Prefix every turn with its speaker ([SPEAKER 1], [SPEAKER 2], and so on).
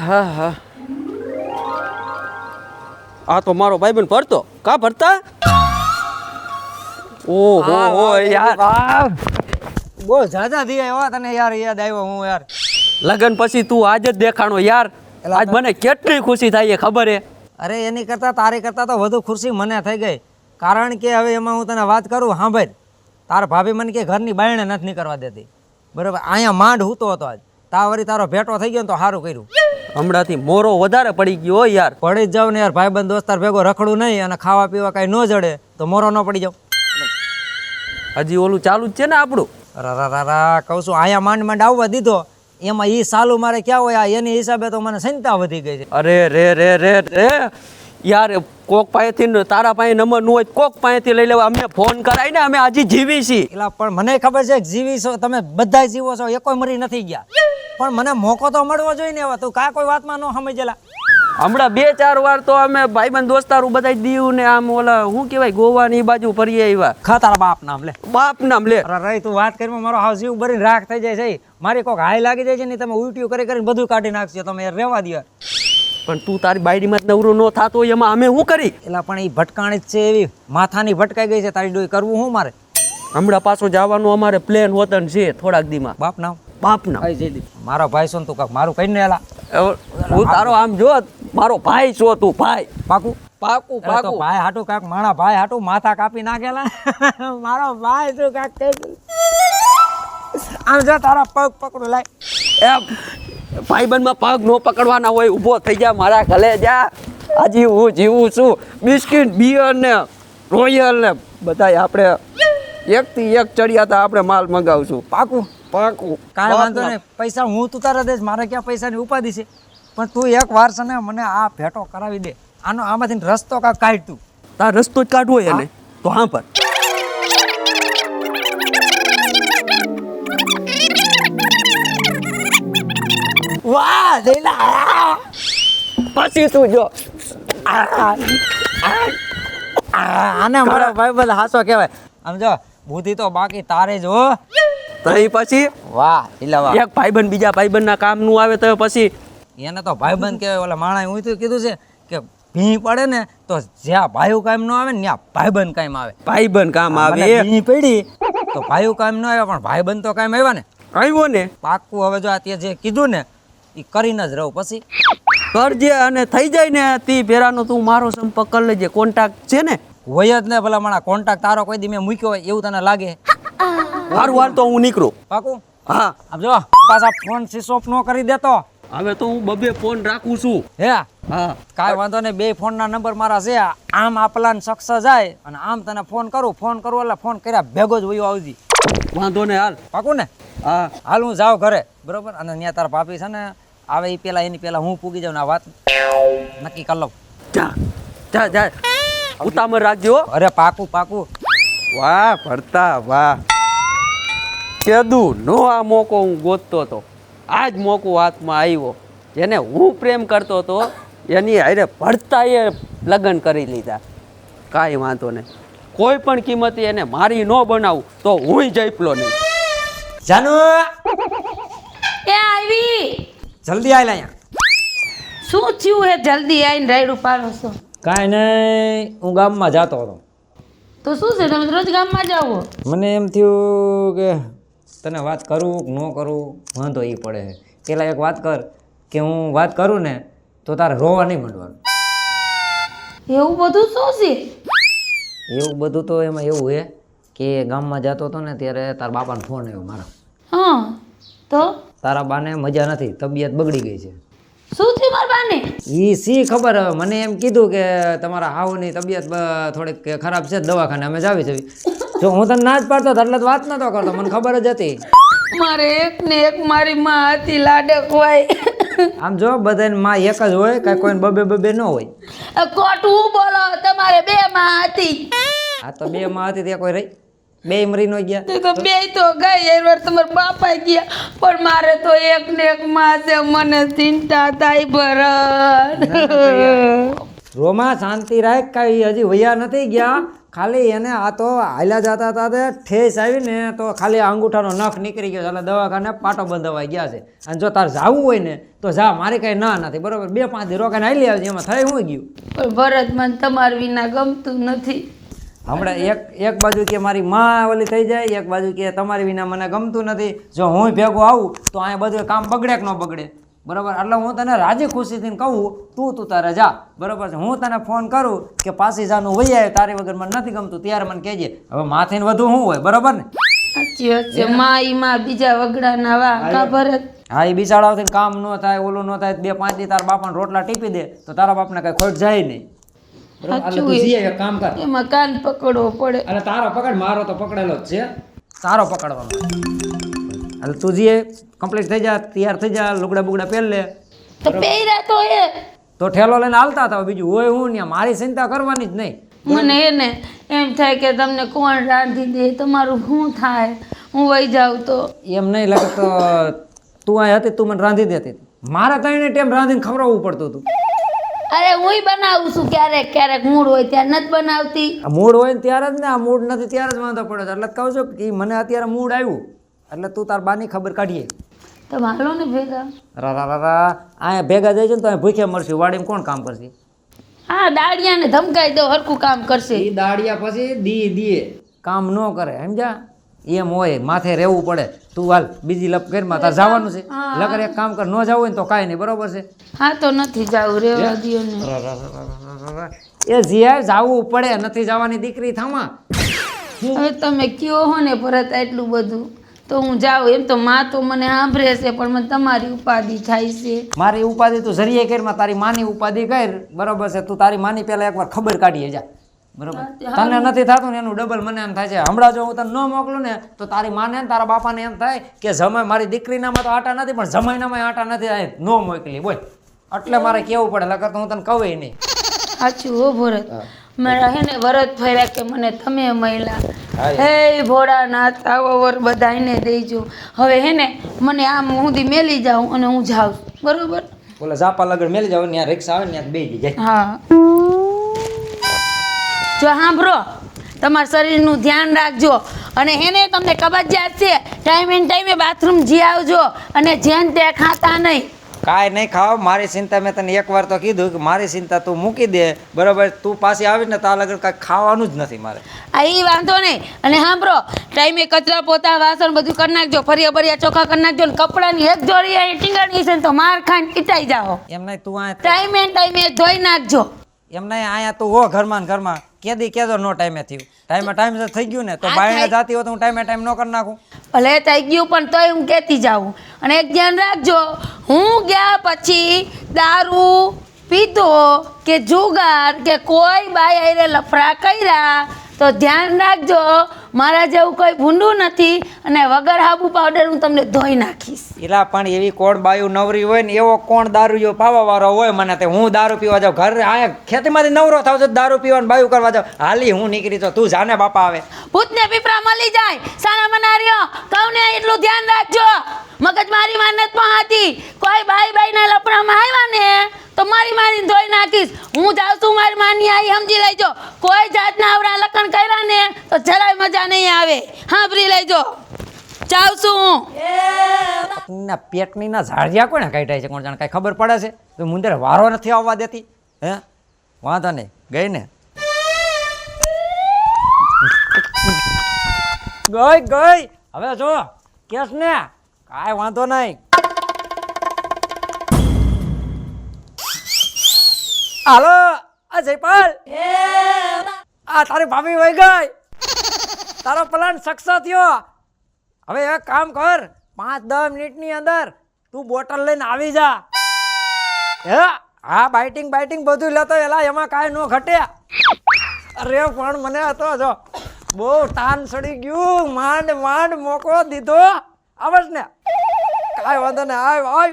[SPEAKER 1] હા આ તો મારો ભાઈબંધ ભરતો કા ભરતા ઓહો યાર
[SPEAKER 2] બહુ ઝાઝા દી આવ્યા તને યાર યાદ આવ્યો હું યાર
[SPEAKER 1] લગન પછી તું આજ જ દેખાણો યાર આજ મને કેટલી ખુશી થાય ખબર હે
[SPEAKER 2] અરે એની કરતા તારી કરતા તો વધુ ખુશી મને થઈ ગઈ કારણ કે હવે એમાં હું તને વાત કરું સાંભળ તાર ભાભી મને કે ઘરની બાયણે નથી નીકળવા દેતી બરાબર અહીંયા માંડ હૂતો હતો આજ વળી તારો ભેટો થઈ ગયો ને તો સારું કર્યું
[SPEAKER 1] હમણાંથી મોરો વધારે પડી ગયો હો યાર
[SPEAKER 2] પડી જ જાવ ને યાર ભાઈબંધ દોસ્તાર ભેગો રખડું નહીં અને ખાવા પીવા કાંઈ ન જડે તો મોરો ન પડી જાવ
[SPEAKER 1] હજી ઓલું ચાલુ જ છે ને આપણું
[SPEAKER 2] રા કહું છું અહીંયા માંડ માંડ આવવા દીધો એમાં ઈ સાલું મારે ક્યાં હોય એની હિસાબે તો મને ચિંતા વધી ગઈ છે
[SPEAKER 1] અરે રે યાર કોક પાસેથી તારા પાસે નંબર ન હોય કોક પાસેથી લઈ લેવા અમે ફોન કરાય ને અમે હજી જીવી છીએ
[SPEAKER 2] એટલે પણ મને ખબર છે કે જીવી છો તમે બધા જીવો છો એકોય મરી નથી ગયા પણ મને મોકો તો મળવો જોઈએ ને હવે તું કા કોઈ વાતમાં ન સમજેલા
[SPEAKER 1] હમણાં 2-4 વાર તો અમે ભાઈબંધ દોસ્તારું બધા દીવ ને આમ ઓલા શું કહેવાય ગોવા ની બાજુ ફરી આવ્યા
[SPEAKER 2] ખા તારા બાપ નામ લે અરે રહી તું વાત કરી મારો હાવ જીવ ભરીને રાખ થઈ જાય છે મારી કોક હાઈ લાગી જાય છે ને તમે ઉલટીઓ કરીને બધું કાઢી નાખશો તમે યાર રહેવા દો
[SPEAKER 1] પણ તું તારી બાયડીમાં જ નવરો ન થાતો હોય એમાં અમે શું કરી
[SPEAKER 2] એટલે પણ એ ભટકાણી જ છે એવી માથાની ભટકાઈ ગઈ છે તારી ડોઈ કરવું શું મારે
[SPEAKER 1] હમણાં પાછો જવાનું અમારે પ્લેન વતન છે થોડાક દીમાં
[SPEAKER 2] બાપ નામ મારો ભાઈ છો તું કાક મારું કઈ ને એલા
[SPEAKER 1] હું તારો આમ જો મારો ભાઈ છો તું ભાઈ
[SPEAKER 2] પાકું
[SPEAKER 1] પાકું પાકું
[SPEAKER 2] ભાઈ હાટું કાક મારા ભાઈ હાટું માથા કાપી નાખેલા મારો ભાઈ તું કાક આમ જો તારા પગ પકડું લાય
[SPEAKER 1] એમ ભાઈબંધમાં પગ નો પકડવાના હોય ઊભો થઈ જા મારા ઘરે જા હજી હું જીવું છું બિસ્કિટ બિયર ને રોયલ ને બધા આપણે એકથી એક ચડિયા હતા આપણે માલ મંગાવશું
[SPEAKER 2] પાકું
[SPEAKER 1] પાકું
[SPEAKER 2] કાંઈ વાંધો નહીં પૈસા હું તું તારા દેશ મારે ક્યાં પૈસાની ઉપાધિ છે પણ તું એક વાર છે ને મને આ ભેટો કરાવી દે આમાંથી રસ્તો કાંક કાઢ તું
[SPEAKER 1] તાર રસ્તો જ કાઢવો એને તો હા પર
[SPEAKER 2] વાહ જઈલા
[SPEAKER 1] પછી તું જો
[SPEAKER 2] આને મારા ભાઈ બધા હાસો કહેવાય આમ જો બુદ્ધિ તો બાકી તારે જ હો
[SPEAKER 1] તઈ પછી
[SPEAKER 2] વાહ ઈલા વાહ
[SPEAKER 1] એક ભાઈબંધ બીજા ભાઈબંધના કામ નું આવે તો પછી
[SPEAKER 2] એને તો ભાઈબંધ કહેવાય ઓલા માણા હું તો કીધું છે કે ભી પડે ને તો જ્યાં ભાઈઓ કામ ન આવે ને ત્યાં ભાઈબંધ કામ આવે
[SPEAKER 1] ભાઈબંધ કામ આવે
[SPEAKER 2] ભી પડી તો ભાઈઓ કામ ન આવે પણ ભાઈબંધ તો કામ આવ્યા ને
[SPEAKER 1] આવ્યો ને
[SPEAKER 2] પાક્કું હવે જો આ તે જે કીધું ને એ કરીને જ રહું પછી
[SPEAKER 1] કરજે અને થઈ જાય ને તી પેરાનો તું મારો સંપર્ક કરી લેજે કોન્ટેક્ટ છે ને
[SPEAKER 2] હોય જ ને ભલા મારા કોન્ટેક્ટ તારો કોઈ દી મેં મૂક્યો હોય એવું તને લાગે
[SPEAKER 1] મારું હાલ તો હું નીકળું
[SPEAKER 2] પાકું
[SPEAKER 1] હા
[SPEAKER 2] આમ જો પાછા ફોન સ્વિચ ઓફ નો કરી દેતો
[SPEAKER 1] હવે તો હું બબે ફોન રાખું છું
[SPEAKER 2] હે
[SPEAKER 1] હા
[SPEAKER 2] કાંઈ વાંધો નહીં બે ફોનના નંબર મારા છે આમ આપલાને સક્ષ જાય અને આમ તને ફોન કરું એટલે ફોન કર્યા ભેગો જ વયો આવજી
[SPEAKER 1] વાંધો ને હાલ
[SPEAKER 2] પાકું ને
[SPEAKER 1] હા
[SPEAKER 2] હાલ હું જાઉં ઘરે બરોબર અને ત્યાં તારા ભાભી છે ને આવે એ પેલા એની પેલા હું પૂગી જાઉં ને આ વાત નક્કી કરી લઉં
[SPEAKER 1] જા ઉતામળ રાખજો
[SPEAKER 2] અરે પાકું
[SPEAKER 1] વાહ ભરતા વાહ કેદું નો આ મોકો હું ગોતતો હતો આ જ મોકો હાથમાં આવ્યો જેને હું પ્રેમ કરતો હતો એની હારે ભરતાએ લગ્ન કરી લીધા કાંઈ વાંધો નહીં કોઈ પણ કિંમતે એને મારી ન બનાવું તો હું જઈપલો નહીં
[SPEAKER 2] જાનુ
[SPEAKER 3] એ આવી
[SPEAKER 2] જલ્દી આય અહીંયા
[SPEAKER 3] શું થયું હે જલ્દી આવીને રાયડું પાડો છો
[SPEAKER 2] કાંઈ નહીં હું ગામમાં જતો હતો
[SPEAKER 3] તો શું છે તમે રોજ ગામમાં જાઓ
[SPEAKER 2] મને એમ થયું કે તને વાત કરું કે ન કરું વાંધો એ પડે પેલા એક વાત કર કે હું વાત કરું ને તો તારે રોવા નહીં માંડવાનું
[SPEAKER 3] એવું બધું શું છે
[SPEAKER 2] એવું બધું તો એમાં એવું છે કે ગામમાં જતો હતો ને ત્યારે તારા બાપાનો ફોન આવ્યો મારા
[SPEAKER 3] હા તો
[SPEAKER 2] તારા બાને મજા નથી તબિયત બગડી ગઈ છે
[SPEAKER 3] શું થયું મારા બાને
[SPEAKER 2] એ શી ખબર હવે મને એમ કીધું કે તમારા હાવની તબિયત થોડીક ખરાબ છે દવાખાને અમે જાવી છે જો હું તને ના જ પાડતો એટલે વાત નતો કરતો મને ખબર જ હતી
[SPEAKER 3] મારે એક ને એક મારી માં હતી લાડક હોય
[SPEAKER 2] આમ જો બધાને માં એક જ હોય કાંઈ કોઈને બબે ન હોય
[SPEAKER 3] ખોટું બોલો તમારે બે માં હતી
[SPEAKER 2] આ તો બે માં હતી ત્યાં કોઈ રહી બે મરી ન ગયા
[SPEAKER 3] તો બે તો ગઈ એ વાર તમારા બાપા ગયા પણ મારે તો એક ને એક માં છે મને ચિંતા થાય ભરણ
[SPEAKER 2] રોમા શાંતિ રાખ, કાંઈ હજી વૈયા નથી ગયા. ખાલી એને આ તો હાલ્યા જતા હતા તે ઠેસ આવીને તો ખાલી અંગૂઠાનો નખ નીકળી ગયો એટલે દવાખાને પાટો બંધાવાઈ ગયા છે. અને જો તારે જવું હોય ને તો જા, મારી કાંઈ ના નથી બરોબર. 2-5 દી રોકાઈને હાલી આવજે, એમાં થઈ હું ગયું.
[SPEAKER 3] પણ ભરત મને તમારા વિના ગમતું નથી.
[SPEAKER 2] હમણાં એક બાજુ કે મારી માં ઓલી થઈ જાય, એક બાજુ કે તમારી વિના મને ગમતું નથી. જો હું ભેગો આવું તો અહીંયા બધું કામ બગડે કે ન બગડે બરાબર. એટલે હું તને રાજી ખુશીથી કહું તું તારે જા બરાબર છે. હું તને ફોન કરું કે પાછી જાનું વહી આવે, તારી વગર મને નથી ગમતું ત્યારે મને કહેજે. હવે માથીને વધુ શું હોય બરાબર ને.
[SPEAKER 3] સાચી વાત છે. માં બીજા વગડાના વાહ કા ભરત.
[SPEAKER 2] હા, એ બિચારાઓથી કામ ન થાય, ઓલું ન થાય, 2-5 દી તારા બાપાને રોટલા ટીપી દે તો તારા બાપને કઈ ખોટ જાય નહીં. એટલે તું જઈએ એક કામ કર,
[SPEAKER 3] એમાં કાન પકડવો પડે.
[SPEAKER 2] અને તારો પકડ, મારો તો પકડેલો જ છે, તારો પકડવાનો. એટલે તું જઈએ કમ્પ્લીટ થઈ જા, તૈયાર થઈ જા, લુગડા બુગડા પહેર લે.
[SPEAKER 3] તો પહેર્યા તો એ
[SPEAKER 2] તો ઠેલો લઈને હાલતા હતા, બીજું હોય હું ને મારી ચિંતા કરવાની જ નહીં.
[SPEAKER 3] મને એને એમ થાય કે તમને કોણ રાંધી દે, તમારું શું થાય, હું વહી જાઉં તો.
[SPEAKER 2] એમ નહીં લાગે તો તું અહીં હતી, તું મને રાંધી દેતી. મારા ત્રણે ટાઈમ રાંધીને ખવડાવવું પડતું હતું.
[SPEAKER 3] અરે હું બનાવું છું ક્યારેક ક્યારેક, મૂડ હોય ત્યારે નથી બનાવતી.
[SPEAKER 2] આ મૂડ હોય ને ત્યારે જ ને, આ મૂડ નથી ત્યારે જ વાંધો પડે છે. એટલે જ કહું છું કે મને અત્યારે મૂડ આવ્યું એટલે તું તાર બાની ખબર કાઢીએ.
[SPEAKER 3] તો હાલો ને ભેગા.
[SPEAKER 2] અહીંયા ભેગા જાય છે ને તો અહીં ભૂખ્યા મળશે, વાડીમાં કોણ કામ કરશે?
[SPEAKER 3] હા, દાડિયાને ધમકાઈ દો, હરખું કામ કરશે.
[SPEAKER 2] એ દાડિયા પછી દીએ કામ ન કરે, સમજ્યા? એમ હોય, માથે રહેવું પડે. તું હાલ બીજી લપ ઘરમાં તાર જવાનું છે. લગર એક કામ કર, ન જવું હોય ને તો કાંઈ નહીં બરોબર છે.
[SPEAKER 3] હા તો નથી જાવું, રેવા દ્યો ને.
[SPEAKER 2] એ જીયા જાવું પડે, નથી જવાની દીકરી થામા.
[SPEAKER 3] હવે તમે કયો હો ને ભરત આટલું બધું તો હું જાઉં. એમ તો માં તો મને સાંભળે છે પણ મને તમારી ઉપાધિ થાય છે.
[SPEAKER 2] મારી ઉપાધિ તું જરીએ કરમાં, તારી માની ઉપાધિ કર બરોબર છે. તું તારી માની પહેલા એકવાર ખબર કાઢીએ જા બરોબર. તને નથી થતું ને એનું ડબલ મને એમ થાય છે. હમણાં જો હું તને ન મોકલું ને તો તારી માને ને તારા બાપાને એમ થાય કે જમાઈ, મારી દીકરીનામાં તો આટા નથી પણ જમાઈનામાં આટા નથી, ન મોકલી બોલ. એટલે મારે કેવું પડે, લગર તો હું તને કહું નહીં.
[SPEAKER 3] સાચું હો ભરત. મારા હે ને વરત ફર્યા કે મને તમે મળ્યા. હે ભોળાનાથ, આવો વર બધાને દેજો. હવે હે ને મને આમ સુધી મેલી જાઉં અને હું જાઉં બરોબર.
[SPEAKER 2] બોલે ઝાપા લગડ મેલી જાવ, ત્યાં રિક્ષા આવે ને ત્યાં બેસી જાય.
[SPEAKER 3] હા, જો સાંભળો, તમારા શરીરનું ધ્યાન રાખજો. અને હેને તમને કબજિયાત છે, ટાઈમે ટાઈમે બાથરૂમ જી આવજો અને જેન તે ખાતા નહીં.
[SPEAKER 2] કાંઈ નહીં ખાવ, મારી ચિંતા મેં તને એકવાર તો કીધું કે મારી ચિંતા તું મૂકી દે બરાબર. તું પાછી આવીશ ને તાર લગર કાંઈ ખાવાનું જ નથી મારે.
[SPEAKER 3] આ એ વાંધો નહીં. અને સાંભળો, ટાઈમે કચરા પોતા વાસણ બધું કરી નાખજો, ફરિયા બરિયા ચોખ્ખા કરી નાખજો. ને કપડાની એક જોડી અહીં ટીંગાણી છે ને તો માર ખાઈને પીટાઈ જાઓ.
[SPEAKER 2] એમ નહીં, તું અહીંયા
[SPEAKER 3] ટાઈમે ધોઈ નાખજો.
[SPEAKER 2] એમ નહીં, અહીંયા તું હો ઘરમાં ને ઘરમાં કેદી કેદો નો ટાઈમે થયું. ટાઈમ થઈ ગયું ને તો બાયણે જાતી હોય તો હું ટાઈમ ન કરી નાખું.
[SPEAKER 3] ભલે થઈ ગયું પણ તોય હું કહેતી જાઉં. અને એક ધ્યાન રાખજો, હું ગયા પછી દારૂ પીધો કે જુગાર કે કોઈ બાઈ આરે લફડા કર્યા તો ધ્યાન રાખજો. મારા જેવું કોઈ ભૂંડું નથી અને વગર હાબુ પાવડર હું તમને ધોઈ નાખીશ.
[SPEAKER 2] એલા પણ એવી કોણ બાયું નવરી હોય ને એવો કોણ દારૂ જો પાવા વાળો હોય મને તે. હું દારૂ પીવા જાઉં, ઘર આ ખેતીમાંથી નવરો થાવ છું, દારૂ પીવાનું બાયું કરવા જાઉં. હાલી હું નીકળી તો તું જાને બાપા આવે.
[SPEAKER 3] ભૂતને પીપરા મળી જાય, સારા મનાર્યો કહું ને એટલું ધ્યાન રાખજો. મગજ મારી માનત પહાતી, કોઈ બાઈના લપડામાં આવ્યા ને તો મારી માની ધોઈ નાખીશ. હું જાઉં છું, મારી માની આવી સમજી લેજો. કોઈ જાતના આવડા લખણ કર્યા ને તો જરાય મજા નહીં આવે, સાંભળી લેજો. જાઉં છું હું.
[SPEAKER 2] પેટની ના ઝાડિયા કોને કાઢ્યા છે કોણ જાણે, કાંઈ ખબર પડે છે? તો મુંદર વારો નથી આવવા દેતી. હે વાંધો નહીં, ગઈ ને ગઈ હવે જો કેસ ને કાંઈ વાંધો નહીં. હાલો આ જયપાલ, આ તારી ભાભી વહી ગઈ, તારો પ્લાન સક્સેસ થયો. હવે એક કામ કર, 5-10 મિનિટની અંદર તું બોટલ લઈને આવી જા. હે હા, બાઇટિંગ બધું લેતો એલા, એમાં કાંઈ ન ઘટે. અરે પણ મને હતો જો બહુ તાન સડી ગયું, માંડ મોકો દીધો. આવસ ને કાંઈ વાંધો ને, આવ ભાઈ.